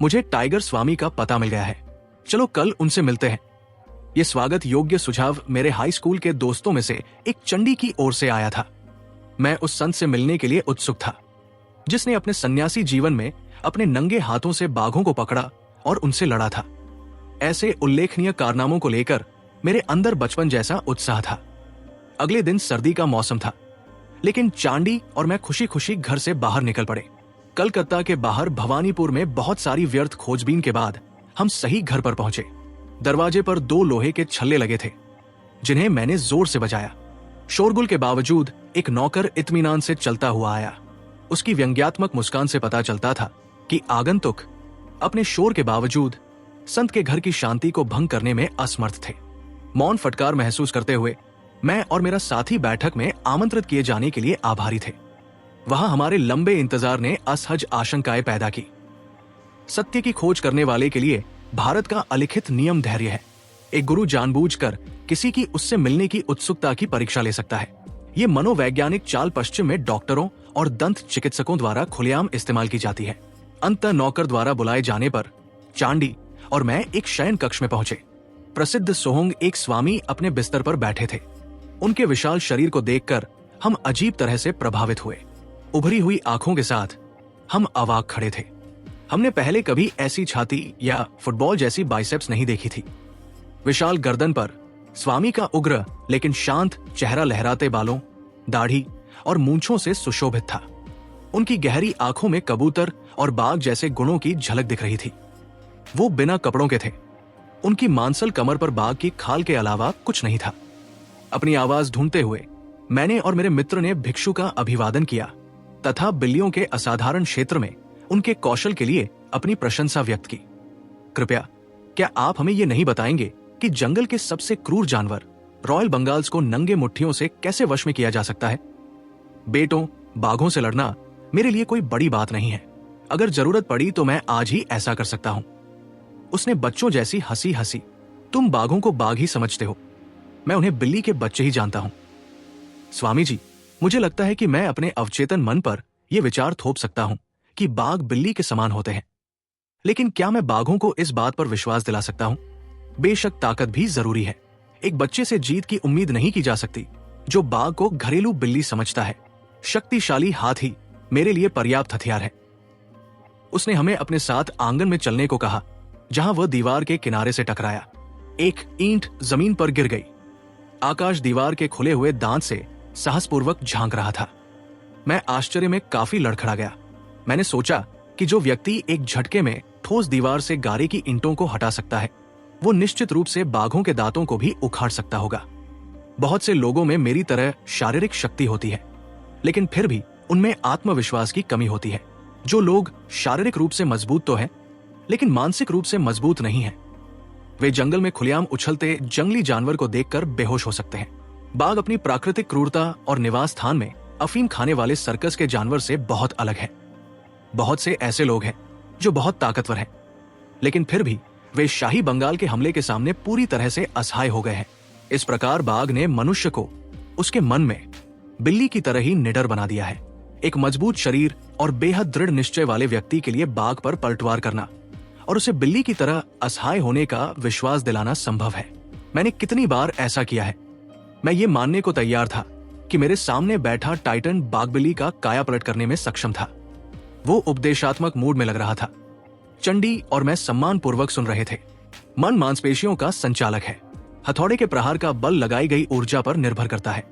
मुझे टाइगर स्वामी का पता मिल गया है, चलो कल उनसे मिलते हैं। ये स्वागत योग्य सुझाव मेरे हाई स्कूल के दोस्तों में से एक चंडी की ओर से आया था। मैं उस संत से मिलने के लिए उत्सुक था, जिसने अपने सन्यासी जीवन में अपने नंगे हाथों से बाघों को पकड़ा और उनसे लड़ा था। ऐसे उल्लेखनीय कारनामों को लेकर मेरे अंदर बचपन जैसा उत्साह था। अगले दिन सर्दी का मौसम था, लेकिन चांडी और मैं खुशी खुशी घर से बाहर निकल पड़े। कलकत्ता के बाहर भवानीपुर में बहुत सारी व्यर्थ खोजबीन के बाद हम सही घर पर पहुंचे। दरवाजे पर 2 लोहे के छल्ले लगे थे, जिन्हें मैंने जोर से बजाया। शोरगुल के बावजूद एक नौकर इत्मीनान से चलता हुआ आया। उसकी व्यंग्यात्मक मुस्कान से पता चलता था कि आगंतुक अपने शोर के बावजूद संत के घर की शांति को भंग करने में असमर्थ थे। मौन फटकार महसूस करते हुए मैं और मेरा साथी बैठक में आमंत्रित किए जाने के लिए आभारी थे। वहां हमारे लंबे इंतजार ने असहज आशंकाएं पैदा की। सत्य की खोज करने वाले के लिए भारत का अलिखित नियम धैर्य है। एक गुरु जानबूझकर किसी की उससे मिलने की उत्सुकता की परीक्षा ले सकता है। ये मनोवैज्ञानिक चाल पश्चिम में डॉक्टरों और दंत चिकित्सकों द्वारा खुलेआम इस्तेमाल की जाती है। अंत नौकर द्वारा बुलाए जाने पर चांडी और मैं एक शयन कक्ष में पहुंचे। प्रसिद्ध सोहंग एक स्वामी अपने बिस्तर पर बैठे थे। उनके विशाल शरीर को देखकर हम अजीब तरह से प्रभावित हुए। उभरी हुई आंखों के साथ हम अवाक खड़े थे। हमने पहले कभी ऐसी छाती या फुटबॉल जैसी बाइसेप्स नहीं देखी थी। विशाल गर्दन पर स्वामी का उग्र लेकिन शांत चेहरा लहराते बालों, दाढ़ी और मूंछों से सुशोभित था। उनकी गहरी आंखों में कबूतर और बाघ जैसे गुणों की झलक दिख रही थी। वो बिना कपड़ों के थे। उनकी मांसल कमर पर बाघ की खाल के अलावा कुछ नहीं था। अपनी आवाज ढूंढते हुए मैंने और मेरे मित्र ने भिक्षु का अभिवादन किया तथा बिल्लियों के असाधारण क्षेत्र में उनके कौशल के लिए अपनी प्रशंसा व्यक्त की। कृपया क्या आप हमें ये नहीं बताएंगे कि जंगल के सबसे क्रूर जानवर रॉयल बंगाल्स को नंगे मुट्ठियों से कैसे वश में किया जा सकता है? बेटों, बाघों से लड़ना मेरे लिए कोई बड़ी बात नहीं है। अगर जरूरत पड़ी तो मैं आज ही ऐसा कर सकता हूं। उसने बच्चों जैसी हंसी हंसी। तुम बाघों को बाघ ही समझते हो, मैं उन्हें बिल्ली के बच्चे ही जानता हूं। स्वामी जी, मुझे लगता है कि मैं अपने अवचेतन मन पर यह विचार थोप सकता हूं कि बाघ बिल्ली के समान होते हैं, लेकिन क्या मैं बाघों को इस बात पर विश्वास दिला सकता हूं? बेशक ताकत भी जरूरी है। एक बच्चे से जीत की उम्मीद नहीं की जा सकती जो बाघ को घरेलू बिल्ली समझता है। शक्तिशाली हाथी मेरे लिए पर्याप्त हथियार है। उसने हमें अपने साथ आंगन में चलने को कहा, जहां वह दीवार के किनारे से टकराया। एक ईंट जमीन पर गिर गई। आकाश दीवार के खुले हुए दांत से साहसपूर्वक झांक रहा था। मैं आश्चर्य में काफी लड़खड़ा गया। मैंने सोचा कि जो व्यक्ति एक झटके में ठोस दीवार से गारे की ईंटों को हटा सकता है, वो निश्चित रूप से बाघों के दांतों को भी उखाड़ सकता होगा। बहुत से लोगों में मेरी तरह शारीरिक शक्ति होती है, लेकिन फिर भी उनमें आत्मविश्वास की कमी होती है। जो लोग शारीरिक रूप से मजबूत तो हैं, लेकिन मानसिक रूप से मजबूत नहीं हैं, वे जंगल में खुलेआम उछलते जंगली जानवर को देखकर बेहोश हो सकते हैं। बाघ अपनी प्राकृतिक क्रूरता और निवास स्थान में अफीम खाने वाले सर्कस के जानवर से बहुत अलग है। बहुत से ऐसे लोग हैं जो बहुत ताकतवर हैं, लेकिन फिर भी वे शाही बंगाल के हमले के सामने पूरी तरह से असहाय हो गए हैं। इस प्रकार बाघ ने मनुष्य को उसके मन में बिल्ली की तरह ही निडर बना दिया है। एक मजबूत शरीर और बेहद दृढ़ निश्चय वाले व्यक्ति के लिए बाघ पर पलटवार करना और उसे बिल्ली की तरह असहाय होने का विश्वास दिलाना संभव है। मैंने कितनी बार ऐसा किया है। मैं ये मानने को तैयार था कि मेरे सामने बैठा टाइटन बाघ बिल्ली का काया पलट करने में सक्षम था। वो उपदेशात्मक मूड में लग रहा था। चंडी और मैं सम्मान पूर्वक सुन रहे थे। मन मांसपेशियों का संचालक है। हथौड़े के प्रहार का बल लगाई गई ऊर्जा पर निर्भर करता है।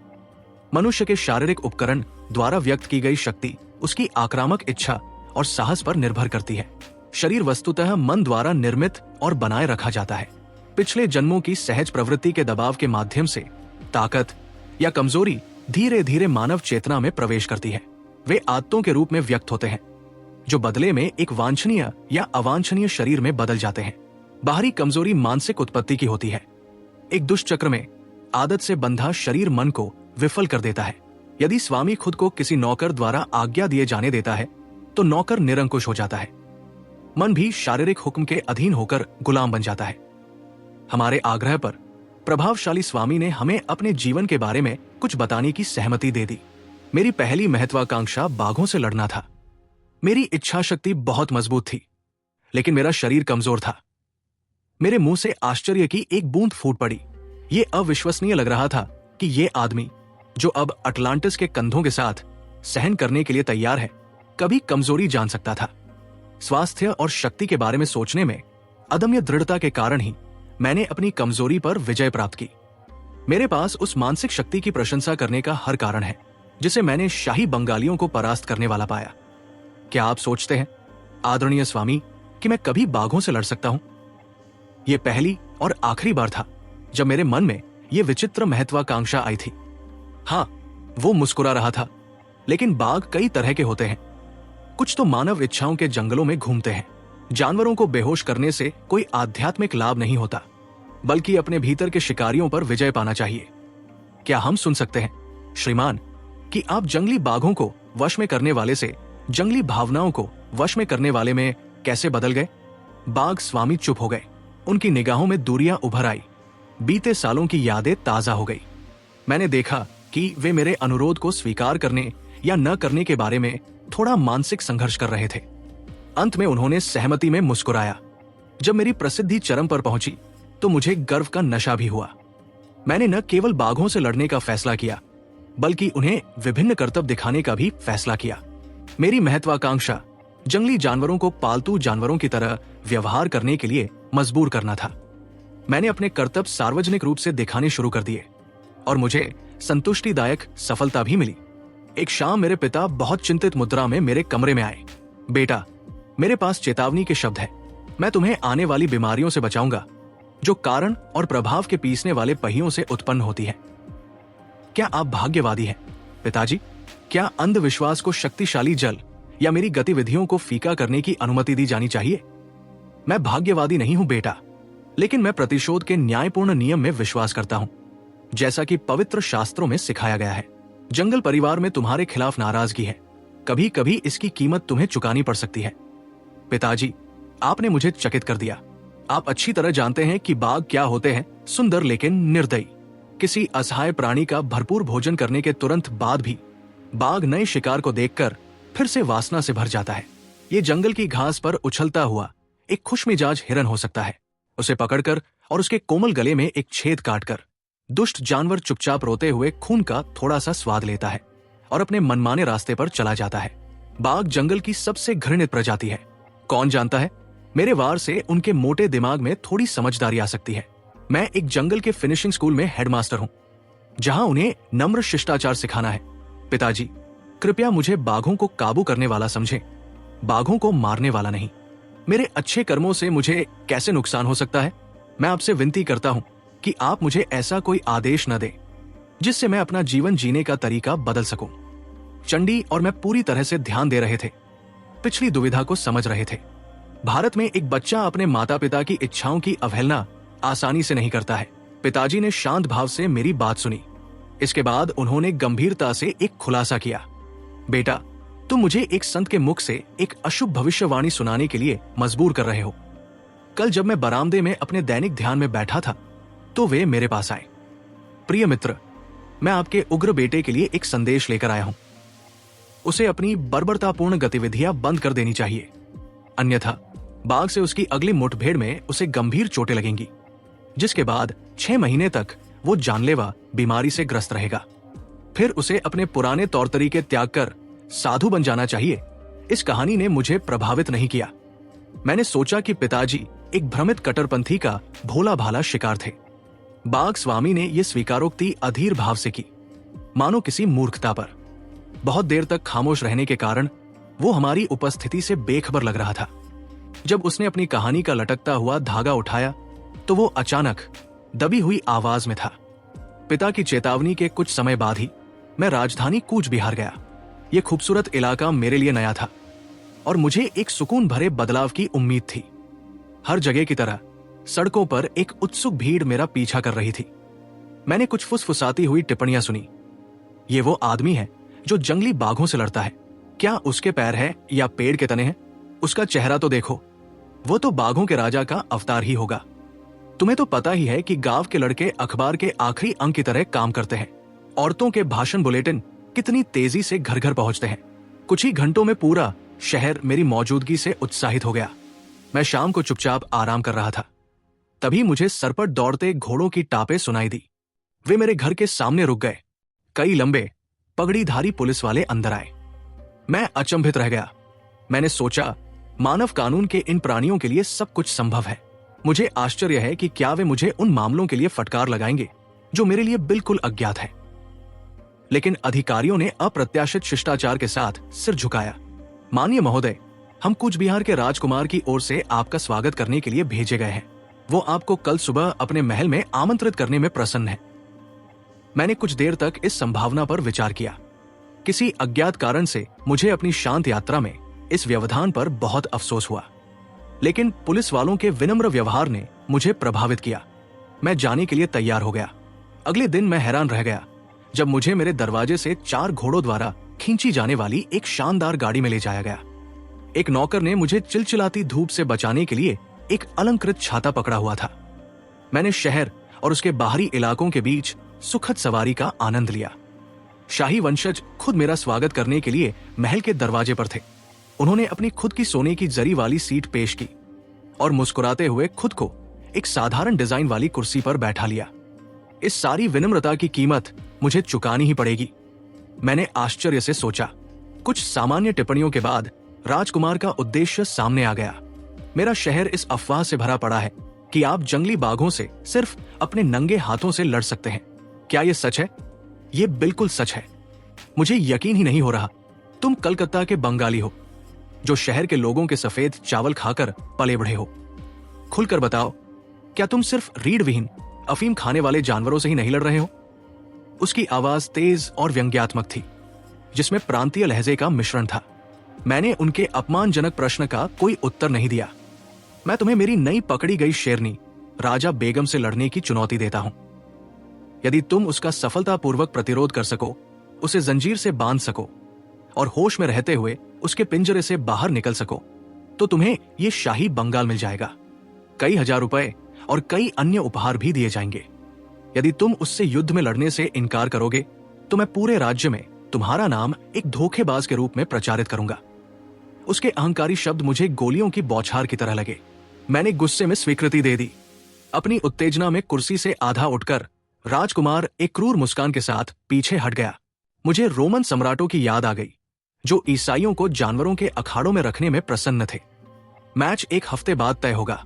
मनुष्य के शारीरिक उपकरण द्वारा व्यक्त की गई शक्ति उसकी आक्रामक इच्छा और साहस पर निर्भर करती है। शरीर वस्तुतः मन द्वारा निर्मित और बनाए रखा जाता है। पिछले जन्मों की सहज प्रवृत्ति के दबाव के माध्यम से ताकत या कमजोरी धीरे धीरे मानव चेतना में प्रवेश करती है। वे आदतों के रूप में व्यक्त होते हैं, जो बदले में एक वांछनीय या अवांछनीय शरीर में बदल जाते हैं। बाहरी कमजोरी मानसिक उत्पत्ति की होती है। एक दुष्चक्र में आदत से बंधा शरीर मन को विफल कर देता है। यदि स्वामी खुद को किसी नौकर द्वारा आज्ञा दिए जाने देता है तो नौकर निरंकुश हो जाता है। मन भी शारीरिक हुक्म के अधीन होकर गुलाम बन जाता है। हमारे आग्रह पर प्रभावशाली स्वामी ने हमें अपने जीवन के बारे में कुछ बताने की सहमति दे दी। मेरी पहली महत्वाकांक्षा बाघों से लड़ना था। मेरी इच्छा शक्ति बहुत मजबूत थी, लेकिन मेरा शरीर कमजोर था। मेरे मुंह से आश्चर्य की एक बूंद फूट पड़ी। ये अविश्वसनीय लग रहा था कि ये आदमी, जो अब अटलांटिस के कंधों के साथ सहन करने के लिए तैयार है, कभी कमजोरी जान सकता था। स्वास्थ्य और शक्ति के बारे में सोचने में अदम्य दृढ़ता के कारण ही मैंने अपनी कमजोरी पर विजय प्राप्त की। मेरे पास उस मानसिक शक्ति की प्रशंसा करने का हर कारण है जिसे मैंने शाही बंगालियों को परास्त करने वाला पाया। क्या आप सोचते हैं, आदरणीय स्वामी, कि मैं कभी बाघों से लड़ सकता हूं? यह पहली और आखिरी बार था जब मेरे मन में यह विचित्र महत्वाकांक्षा आई थी। हां, वो मुस्कुरा रहा था, लेकिन बाघ कई तरह के होते हैं। कुछ तो मानव इच्छाओं के जंगलों में घूमते हैं। जानवरों को बेहोश करने से कोई आध्यात्मिक लाभ नहीं होता, बल्कि अपने भीतर के शिकारियों पर विजय पाना चाहिए। क्या हम सुन सकते हैं, श्रीमान, कि आप जंगली बाघों को वश में करने वाले से जंगली भावनाओं को वश में करने वाले में कैसे बदल गए? बाघ स्वामी चुप हो गए। उनकी निगाहों में दूरियां उभर आई। बीते सालों की यादें ताजा हो गई। मैंने देखा कि वे मेरे अनुरोध को स्वीकार करने या न करने के बारे में थोड़ा मानसिक संघर्ष कर रहे थे। अंत में उन्होंने सहमति में मुस्कुराया। जब मेरी प्रसिद्धि चरम पर पहुंची तो मुझे गर्व का नशा भी हुआ। मैंने न केवल बाघों से लड़ने का फैसला किया, बल्कि उन्हें विभिन्न करतब दिखाने का भी फैसला किया। मेरी महत्वाकांक्षा जंगली जानवरों को पालतू जानवरों की तरह व्यवहार करने के लिए मजबूर करना था। मैंने अपने कर्तव्य सार्वजनिक रूप से दिखाने शुरू कर दिए और मुझे संतुष्टिदायक सफलता भी मिली। एक शाम मेरे पिता बहुत चिंतित मुद्रा में मेरे कमरे में आए। बेटा, मेरे पास चेतावनी के शब्द हैं। मैं तुम्हें आने वाली बीमारियों से बचाऊंगा जो कारण और प्रभाव के पीसने वाले पहियों से उत्पन्न होती है। क्या आप भाग्यवादी हैं, पिताजी? क्या अंधविश्वास को शक्तिशाली जल या मेरी गतिविधियों को फीका करने की अनुमति दी जानी चाहिए? मैं भाग्यवादी नहीं हूं बेटा, लेकिन मैं प्रतिशोध के न्यायपूर्ण नियम में विश्वास करता हूं, जैसा कि पवित्र शास्त्रों में सिखाया गया है। जंगल परिवार में तुम्हारे खिलाफ नाराजगी है। कभी कभी इसकी कीमत तुम्हें चुकानी पड़ सकती है। पिताजी, आपने मुझे चकित कर दिया। आप अच्छी तरह जानते हैं कि बाघ क्या होते हैं, सुंदर लेकिन निर्दयी। किसी असहाय प्राणी का भरपूर भोजन करने के तुरंत बाद भी बाघ नए शिकार को देखकर फिर से वासना से भर जाता है। ये जंगल की घास पर उछलता हुआ एक खुशमिजाज हिरन हो सकता है। उसे पकड़कर और उसके कोमल गले में एक छेद काटकर दुष्ट जानवर चुपचाप रोते हुए खून का थोड़ा सा स्वाद लेता है और अपने मनमाने रास्ते पर चला जाता है। बाघ जंगल की सबसे घृणित प्रजाति है। कौन जानता है, मेरे वार से उनके मोटे दिमाग में थोड़ी समझदारी आ सकती है। मैं एक जंगल के फिनिशिंग स्कूल में हेडमास्टर हूं, जहां उन्हें नम्र शिष्टाचार सिखाना है। पिताजी, कृपया मुझे बाघों को काबू करने वाला समझें, बाघों को मारने वाला नहीं। मेरे अच्छे कर्मों से मुझे कैसे नुकसान हो सकता है? मैं आपसे विनती करता हूं कि आप मुझे ऐसा कोई आदेश न दें जिससे मैं अपना जीवन जीने का तरीका बदल सकूं। चंडी और मैं पूरी तरह से ध्यान दे रहे थे, पिछली दुविधा को समझ रहे थे। भारत में एक बच्चा अपने माता पिता की इच्छाओं की अवहेलना आसानी से नहीं करता है। पिताजी ने शांत भाव से मेरी बात सुनी। इसके बाद उन्होंने गंभीरता से एक खुलासा किया। बेटा, तुम मुझे एक संत के मुख से एक अशुभ भविष्यवाणी सुनाने के लिए मजबूर कर रहे हो। कल जब मैं बरामदे में अपने दैनिक ध्यान में बैठा था तो वे मेरे पास आए। प्रिय मित्र, मैं आपके उग्र बेटे के लिए एक संदेश लेकर आया हूं। उसे अपनी बर्बरतापूर्ण गतिविधियां बंद कर देनी चाहिए, अन्यथा बाघ से उसकी अगली मुठभेड़ में उसे गंभीर चोटें लगेंगी, जिसके बाद 6 महीने तक वो जानलेवा बीमारी से ग्रस्त रहेगा। फिर उसे अपने पुराने तौर तरीके त्याग कर साधु बन जाना चाहिए। इस कहानी ने मुझे प्रभावित नहीं किया। मैंने सोचा कि पिताजी एक भ्रमित कट्टरपंथी का भोला भाला शिकार थे। बाघ स्वामी ने यह स्वीकारोक्ति अधीर भाव से की, मानो किसी मूर्खता पर। बहुत देर तक खामोश रहने के कारण वो हमारी उपस्थिति से बेखबर लग रहा था। जब उसने अपनी कहानी का लटकता हुआ धागा उठाया तो वो अचानक दबी हुई आवाज में था। पिता की चेतावनी के कुछ समय बाद ही मैं राजधानी कूच बिहार गया। ये खूबसूरत इलाका मेरे लिए नया था और मुझे एक सुकून भरे बदलाव की उम्मीद थी। हर जगह की तरह सड़कों पर एक उत्सुक भीड़ मेरा पीछा कर रही थी। मैंने कुछ फुसफुसाती हुई टिप्पणियां सुनी। ये वो आदमी है जो जंगली बाघों से लड़ता है। क्या उसके पैर है या पेड़ के तने हैं? उसका चेहरा तो देखो, वो तो बाघों के राजा का अवतार ही होगा। तुम्हें तो पता ही है कि गांव के लड़के अखबार के आखिरी अंक की तरह काम करते हैं। औरतों के भाषण बुलेटिन कितनी तेजी से घर घर पहुंचते हैं। कुछ ही घंटों में पूरा शहर मेरी मौजूदगी से उत्साहित हो गया। मैं शाम को चुपचाप आराम कर रहा था। तभी मुझे सर पर दौड़ते घोड़ों की टापें सुनाई दी। वे मेरे घर के सामने रुक गए। कई लंबे पगड़ीधारी पुलिस वाले अंदर आए। मैं अचंभित रह गया। मैंने सोचा, मानव कानून के इन प्राणियों के लिए सब कुछ संभव है। मुझे आश्चर्य है कि क्या वे मुझे उन मामलों के लिए फटकार लगाएंगे जो मेरे लिए बिल्कुल अज्ञात है। लेकिन अधिकारियों ने अप्रत्याशित शिष्टाचार के साथ सिर झुकाया। माननीय महोदय, हम कूच बिहार के राजकुमार की ओर से आपका स्वागत करने के लिए भेजे गए हैं। वो आपको कल सुबह अपने महल में आमंत्रित करने में प्रसन्न है। मैंने कुछ देर तक इस संभावना पर विचार किया। किसी अज्ञात कारण से मुझे अपनी शांत यात्रा में इस व्यवधान पर बहुत अफसोस हुआ, लेकिन पुलिस वालों के विनम्र व्यवहार ने मुझे प्रभावित किया। मैं जाने के लिए तैयार हो गया। अगले दिन मैं हैरान रह गया जब मुझे मेरे दरवाजे से 4 घोड़ों द्वारा खींची जाने वाली एक शानदार गाड़ी में ले जाया गया। एक नौकर ने मुझे चिलचिलाती धूप से बचाने के लिए एक अलंकृत छाता पकड़ा हुआ था। मैंने शहर और उसके बाहरी इलाकों के बीच सुखद सवारी का आनंद लिया। शाही वंशज खुद मेरा स्वागत करने के लिए महल के दरवाजे पर थे। उन्होंने अपनी खुद की सोने की जरी वाली सीट पेश की और मुस्कुराते हुए खुद को एक साधारण डिजाइन वाली कुर्सी पर बैठा लिया। इस सारी विनम्रता की कीमत मुझे चुकानी ही पड़ेगी। मैंने आश्चर्य से सोचा। कुछ सामान्य टिप्पणियों के बाद राजकुमार का उद्देश्य सामने आ गया। मेरा शहर इस अफवाह से भरा पड़ा है कि आप जंगली बाघों से सिर्फ अपने नंगे हाथों से लड़ सकते हैं। क्या यह सच है? यह बिल्कुल सच है। मुझे यकीन ही नहीं हो रहा। तुम कलकत्ता के बंगाली हो, जो शहर के लोगों के सफेद चावल खाकर पले बढ़े हो। खुलकर बताओ, क्या तुम सिर्फ रीढ़ विहीन अफीम खाने वाले जानवरों से ही नहीं लड़ रहे हो? उसकी आवाज तेज और व्यंग्यात्मक थी, जिसमें प्रांतीय लहजे का मिश्रण था। मैंने उनके अपमानजनक प्रश्न का कोई उत्तर नहीं दिया। मैं तुम्हें मेरी नई पकड़ी गई शेरनी राजा बेगम से लड़ने की चुनौती देता हूं। यदि तुम उसका सफलतापूर्वक प्रतिरोध कर सको, उसे जंजीर से बांध सको और होश में रहते हुए उसके पिंजरे से बाहर निकल सको, तो तुम्हें यह शाही बंगाल मिल जाएगा। कई हजार रुपए और कई अन्य उपहार भी दिए जाएंगे। यदि तुम उससे युद्ध में लड़ने से इनकार करोगे, तो मैं पूरे राज्य में तुम्हारा नाम एक धोखेबाज के रूप में प्रचारित करूंगा। उसके अहंकारी शब्द मुझे गोलियों की बौछार की तरह लगे। मैंने गुस्से में स्वीकृति दे दी। अपनी उत्तेजना में कुर्सी से आधा उठकर राजकुमार एक क्रूर मुस्कान के साथ पीछे हट गया। मुझे रोमन सम्राटों की याद आ गई, जो ईसाइयों को जानवरों के अखाड़ों में रखने में प्रसन्न थे। मैच 1 हफ्ते बाद तय होगा।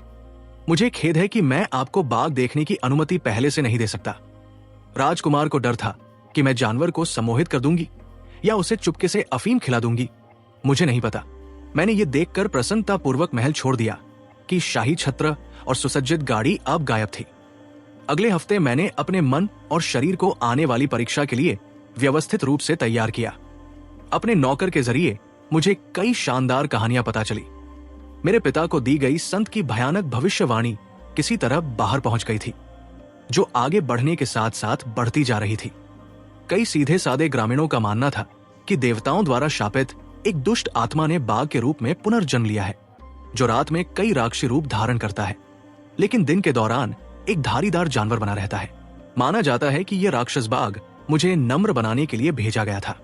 मुझे खेद है कि मैं आपको बाघ देखने की अनुमति पहले से नहीं दे सकता। राजकुमार को डर था कि मैं जानवर को सम्मोहित कर दूंगी या उसे चुपके से अफीम खिला दूंगी। मुझे नहीं पता। मैंने ये देखकर प्रसन्नतापूर्वक महल छोड़ दिया कि शाही छत्र और सुसज्जित गाड़ी अब गायब थी। अगले हफ्ते मैंने अपने मन और शरीर को आने वाली परीक्षा के लिए व्यवस्थित रूप से तैयार किया। अपने नौकर के जरिए मुझे कई शानदार कहानियां पता चली। मेरे पिता को दी गई संत की भयानक भविष्यवाणी किसी तरह बाहर पहुंच गई थी, जो आगे बढ़ने के साथ साथ बढ़ती जा रही थी। कई सीधे सादे ग्रामीणों का मानना था कि देवताओं द्वारा शापित एक दुष्ट आत्मा ने बाघ के रूप में पुनर्जन्म लिया है, जो रात में कई राक्षसी रूप धारण करता है, लेकिन दिन के दौरान एक धारीदार जानवर बना रहता है। माना जाता है कि यह राक्षस बाघ मुझे नम्र बनाने के लिए भेजा गया था।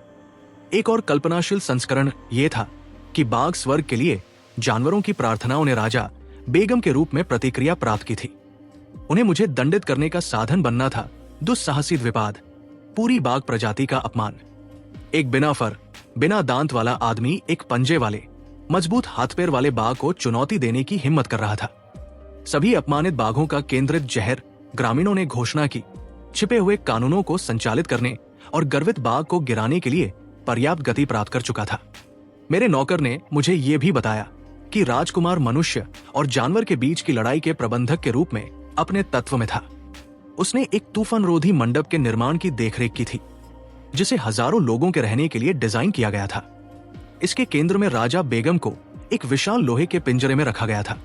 एक और कल्पनाशील संस्करण यह था कि बाघ स्वर्ग के लिए जानवरों की प्रार्थनाओं ने राजा बेगम के रूप में प्रतिक्रिया प्राप्त की थी। उन्हें मुझे दंडित करने का साधन बनना था दुस्साहसी द्विपाद, पूरी बाघ प्रजाति का अपमान। एक बिना फर, बिना दांत वाला आदमी एक पंजे वाले, मजबूत हाथ पैर वाले बाघ को चुनौती देने की हिम्मत कर रहा था। सभी अपमानित बाघों का केंद्रित जहर ग्रामीणों ने घोषणा की छिपे हुए कानूनों को संचालित करने और गर्वित बाघ को गिराने के लिए पर्याप्त गति प्राप्त कर चुका था। मेरे नौकर ने मुझे यह भी बताया कि राजकुमार मनुष्य और जानवर के बीच की लड़ाई के प्रबंधक के रूप में अपने तत्व में था। उसने एक तूफानरोधी मंडप के निर्माण की देखरेख की थी, जिसे हजारों लोगों के रहने के लिए डिजाइन किया गया था। इसके केंद्र में राजा बेगम को एक विशाल लोहे के पिंजरे में रखा गया था,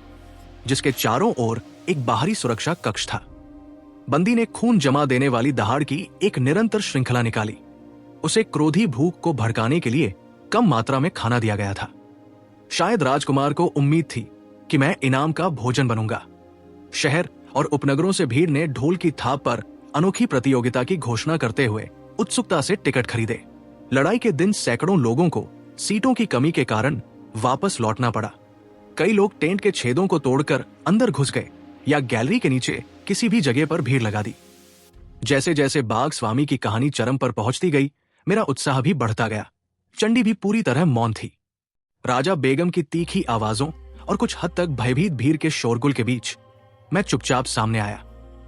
जिसके चारों ओर एक बाहरी सुरक्षा कक्ष था। बंदी ने खून जमा देने वाली दहाड़ की एक निरंतर श्रृंखला निकाली। उसे क्रोधी भूख को भड़काने के लिए कम मात्रा में खाना दिया गया था। शायद राजकुमार को उम्मीद थी कि मैं इनाम का भोजन बनूंगा। शहर और उपनगरों से भीड़ ने ढोल की थाप पर अनोखी प्रतियोगिता की घोषणा करते हुए उत्सुकता से टिकट खरीदे। लड़ाई के दिन सैकड़ों लोगों को सीटों की कमी के कारण वापस लौटना पड़ा। कई लोग टेंट के छेदों को तोड़कर अंदर घुस गए या गैलरी के नीचे किसी भी जगह पर भीड़ लगा दी। जैसे जैसे बाघ स्वामी की कहानी चरम पर पहुंचती गई, मेरा उत्साह भी बढ़ता गया। चंडी भी पूरी तरह मौन थी। राजा बेगम की तीखी आवाजों और कुछ हद तक भयभीत भीड़ के शोरगुल के बीच मैं चुपचाप सामने आया।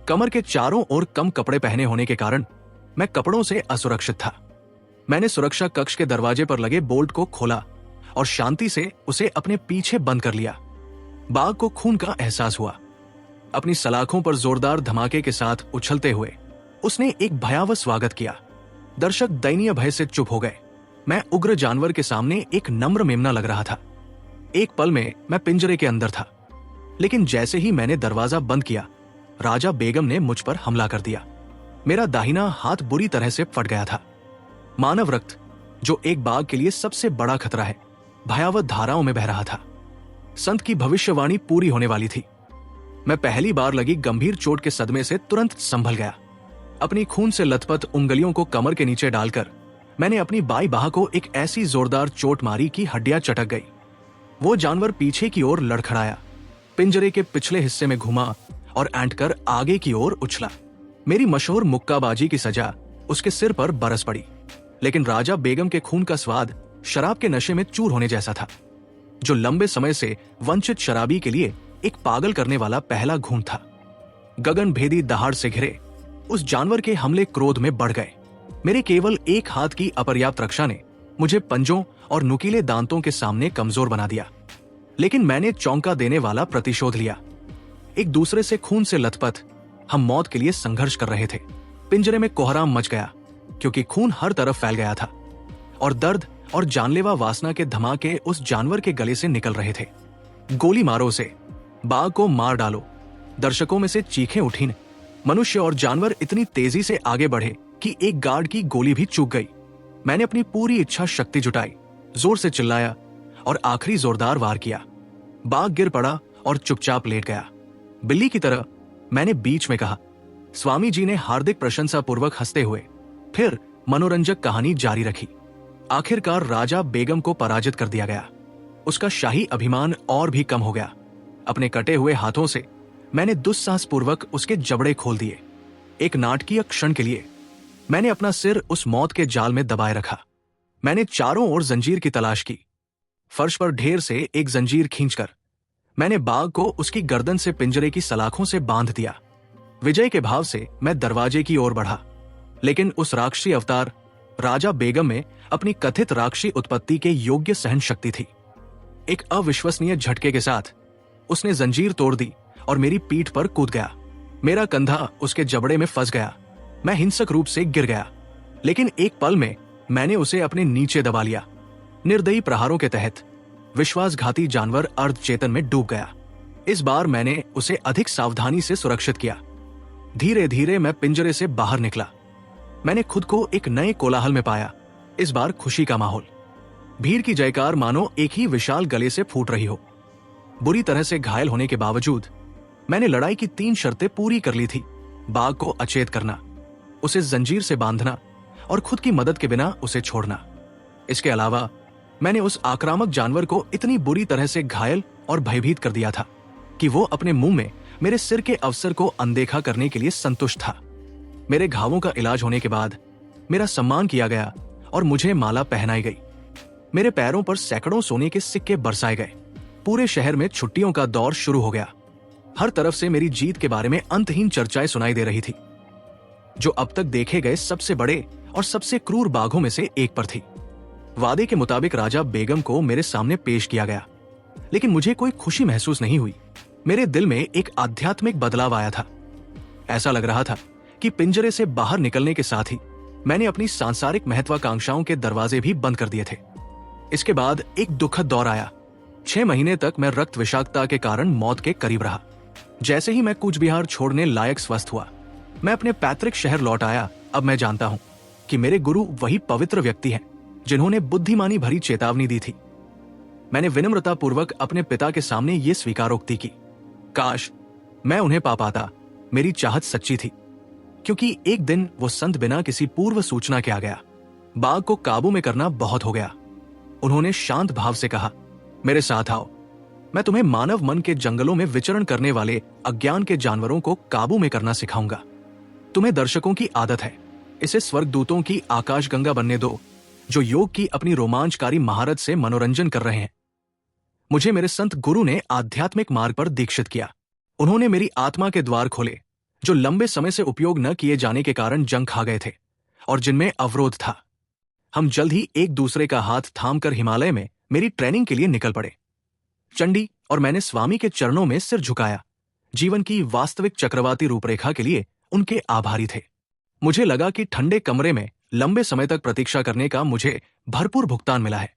कमर के चारों ओर कम कपड़े पहने होने के कारण मैं कपड़ों से असुरक्षित था। मैंने सुरक्षा कक्ष के दरवाजे पर लगे बोल्ट को खोला और शांति से उसे अपने पीछे बंद कर लिया। बाघ को खून का एहसास हुआ। अपनी सलाखों पर जोरदार धमाके के साथ उछलते हुए उसने एक भयावह स्वागत किया। दर्शक दयनीय भय से चुप हो गए। मैं उग्र जानवर के सामने एक नम्र मेमना लग रहा था। एक पल में मैं पिंजरे के अंदर था, लेकिन जैसे ही मैंने दरवाजा बंद किया, राजा बेगम ने मुझ पर हमला कर दिया। मेरा दाहिना हाथ बुरी तरह से फट गया था। मानव रक्त, जो एक बाघ के लिए सबसे बड़ा खतरा है, भयावह धाराओं में बह रहा था। संत की भविष्यवाणी पूरी होने वाली थी। मैं पहली बार लगी गंभीर चोट के सदमे से तुरंत संभल गया। अपनी खून से लथपथ उंगलियों को कमर के नीचे डालकर मैंने अपनी बाई बाह को एक ऐसी जोरदार चोट मारी कि हड्डियां चटक गई। वो जानवर पीछे की ओर लड़खड़ाया, पिंजरे के पिछले हिस्से में घुमा और ऐंठकर आगे की ओर उछला। मेरी मशहूर मुक्काबाजी की सजा उसके सिर पर बरस पड़ी। लेकिन राजा बेगम के खून का स्वाद शराब के नशे में चूर होने जैसा था, जो लंबे समय से वंचित शराबी के लिए एक पागल करने वाला पहला घूंट था। गगन भेदी दहाड़ से घिरे उस जानवर के हमले क्रोध में बढ़ गए। मेरे केवल एक हाथ की अपर्याप्त रक्षा ने मुझे पंजों और नुकीले दांतों के सामने कमजोर बना दिया। लेकिन मैंने चौंका देने वाला प्रतिशोध लिया। एक दूसरे से खून से लथपथ हम मौत के लिए संघर्ष कर रहे थे। पिंजरे में कोहराम मच गया, क्योंकि खून हर तरफ फैल गया था और दर्द और जानलेवा वासना के धमाके उस जानवर के गले से निकल रहे थे। गोली मारो उसे, बाघ को मार डालो। दर्शकों में से चीखें उठी। मनुष्य और जानवर इतनी तेजी से आगे बढ़े कि एक गार्ड की गोली भी चूक गई। मैंने अपनी पूरी इच्छा शक्ति जुटाई, जोर से चिल्लाया और आखिरी जोरदार वार किया। बाघ गिर पड़ा और चुपचाप लेट गया। बिल्ली की तरह मैंने बीच में कहा। स्वामी जी ने हार्दिक प्रशंसा पूर्वक हंसते हुए फिर मनोरंजक कहानी जारी रखी। आखिरकार राजा बेगम को पराजित कर दिया गया। उसका शाही अभिमान और भी कम हो गया। अपने कटे हुए हाथों से मैंने दुस्साहसपूर्वक उसके जबड़े खोल दिए। एक नाटकीय क्षण के लिए मैंने अपना सिर उस मौत के जाल में दबाए रखा। मैंने चारों ओर जंजीर की तलाश की। फर्श पर ढेर से एक जंजीर खींचकर मैंने बाघ को उसकी गर्दन से पिंजरे की सलाखों से बांध दिया। विजय के भाव से मैं दरवाजे की ओर बढ़ा, लेकिन उस राक्षसी अवतार राजा बेगम में अपनी कथित राक्षसी उत्पत्ति के योग्य सहन शक्ति थी। एक अविश्वसनीय झटके के साथ उसने जंजीर तोड़ दी और मेरी पीठ पर कूद गया। मेरा कंधा उसके जबड़े में फंस गया। मैं हिंसक रूप से गिर गया, लेकिन एक पल में मैंने उसे अपने नीचे दबा लिया। निर्दयी प्रहारों के तहत विश्वासघाती जानवर अर्ध चेतन में डूब गया। इस बार मैंने उसे अधिक सावधानी से सुरक्षित किया। धीरे धीरे मैं पिंजरे से बाहर निकला। मैंने खुद को एक नए कोलाहल में पाया। इस बार खुशी का माहौल। भीड़ की जयकार मानो एक ही विशाल गले से फूट रही हो। बुरी तरह से घायल होने के बावजूद मैंने लड़ाई की 3 शर्तें पूरी कर ली थी। बाघ को अचेत करना, उसे जंजीर से बांधना और खुद की मदद के बिना उसे छोड़ना। इसके अलावा मैंने उस आक्रामक जानवर को इतनी बुरी तरह से घायल और भयभीत कर दिया था कि वो अपने मुंह में मेरे सिर के अवसर को अनदेखा करने के लिए संतुष्ट था। मेरे घावों का इलाज होने के बाद मेरा सम्मान किया गया और मुझे माला पहनाई गई। मेरे पैरों पर सैकड़ों सोने के सिक्के बरसाए गए। पूरे शहर में छुट्टियों का दौर शुरू हो गया। हर तरफ से मेरी जीत के बारे में अंतहीन चर्चाएं सुनाई दे रही थी, जो अब तक देखे गए सबसे बड़े और सबसे क्रूर बाघों में से एक पर थी। वादे के मुताबिक राजा बेगम को मेरे सामने पेश किया गया, लेकिन मुझे कोई खुशी महसूस नहीं हुई। मेरे दिल में एक आध्यात्मिक बदलाव आया था। ऐसा लग रहा था कि पिंजरे से बाहर निकलने के साथ ही मैंने अपनी सांसारिक महत्वाकांक्षाओं के दरवाजे भी बंद कर दिए थे। इसके बाद एक दुखद दौर आया। 6 महीने तक मैं रक्त विषाक्तता के कारण मौत के करीब रहा। जैसे ही मैं कूच बिहार छोड़ने लायक स्वस्थ हुआ, मैं अपने पैतृक शहर लौट आया। अब मैं जानता हूं कि मेरे गुरु वही पवित्र व्यक्ति हैं जिन्होंने बुद्धिमानी भरी चेतावनी दी थी। मैंने विनम्रता पूर्वक अपने पिता के सामने ये स्वीकारोक्ति की, काश मैं उन्हें पा पाता। मेरी चाहत सच्ची थी, क्योंकि एक दिन वो संत बिना किसी पूर्व सूचना के आ गया। बाघ को काबू में करना बहुत हो गया। उन्होंने शांत भाव से कहा, मेरे साथ आओ। मैं तुम्हें मानव मन के जंगलों में विचरण करने वाले अज्ञान के जानवरों को काबू में करना सिखाऊंगा। तुम्हें दर्शकों की आदत है, इसे स्वर्गदूतों की आकाशगंगा बनने दो, जो योग की अपनी रोमांचकारी महारत से मनोरंजन कर रहे हैं। मुझे मेरे संत गुरु ने आध्यात्मिक मार्ग पर दीक्षित किया। उन्होंने मेरी आत्मा के द्वार खोले, जो लंबे समय से उपयोग न किए जाने के कारण जंग खा गए थे और जिनमें अवरोध था। हम जल्द ही एक दूसरे का हाथ थामकर हिमालय में मेरी ट्रेनिंग के लिए निकल पड़े। चंडी और मैंने स्वामी के चरणों में सिर झुकाया, जीवन की वास्तविक चक्रवाती रूपरेखा के लिए उनके आभारी थे। मुझे लगा कि ठंडे कमरे में लंबे समय तक प्रतीक्षा करने का मुझे भरपूर भुगतान मिला है।